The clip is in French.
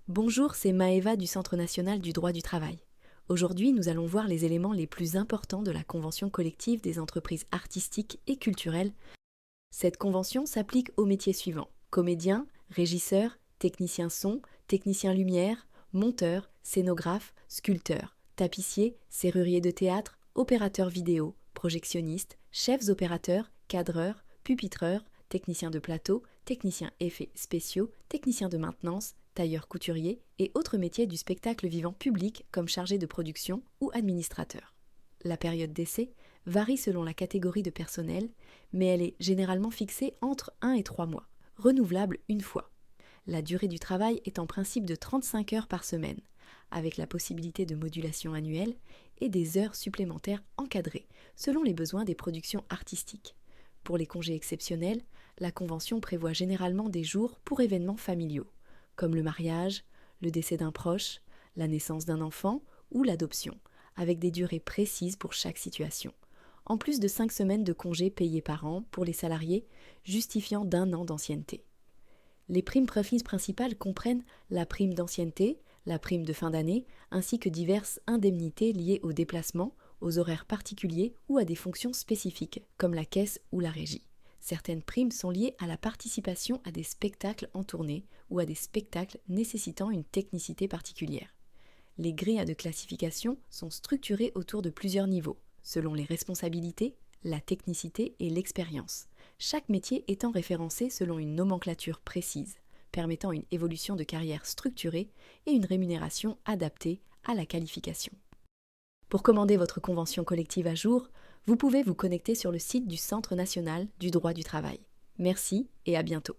Bonjour, c'est Maëva du Centre national du droit du travail. Aujourd'hui, nous allons voir les éléments les plus importants de la convention collective des entreprises artistiques et culturelles. Cette convention s'applique aux métiers suivants: comédien, régisseur, technicien son, technicien lumière, monteur, scénographe, sculpteur, tapissier, serrurier de théâtre, opérateur vidéo, projectionniste, chefs opérateurs, cadreurs, pupitreurs, technicien de plateau, technicien effets spéciaux, technicien de maintenance, tailleur couturier et autres métiers du spectacle vivant public comme chargé de production ou administrateur. La période d'essai varie selon la catégorie de personnel, mais elle est généralement fixée entre 1 et 3 mois, renouvelable une fois. La durée du travail est en principe de 35 heures par semaine, avec la possibilité de modulation annuelle et des heures supplémentaires encadrées, selon les besoins des productions artistiques. Pour les congés exceptionnels, la Convention prévoit généralement des jours pour événements familiaux, comme le mariage, le décès d'un proche, la naissance d'un enfant ou l'adoption, avec des durées précises pour chaque situation, en plus de 5 semaines de congés payés par an pour les salariés, justifiant d'1 an d'ancienneté. Les primes précises principales comprennent la prime d'ancienneté, la prime de fin d'année, ainsi que diverses indemnités liées au déplacement, aux horaires particuliers ou à des fonctions spécifiques, comme la caisse ou la régie. Certaines primes sont liées à la participation à des spectacles en tournée ou à des spectacles nécessitant une technicité particulière. Les grilles de classification sont structurées autour de plusieurs niveaux, selon les responsabilités, la technicité et l'expérience, chaque métier étant référencé selon une nomenclature précise, permettant une évolution de carrière structurée et une rémunération adaptée à la qualification. Pour commander votre convention collective à jour, vous pouvez vous connecter sur le site du Centre national du droit du travail. Merci et à bientôt.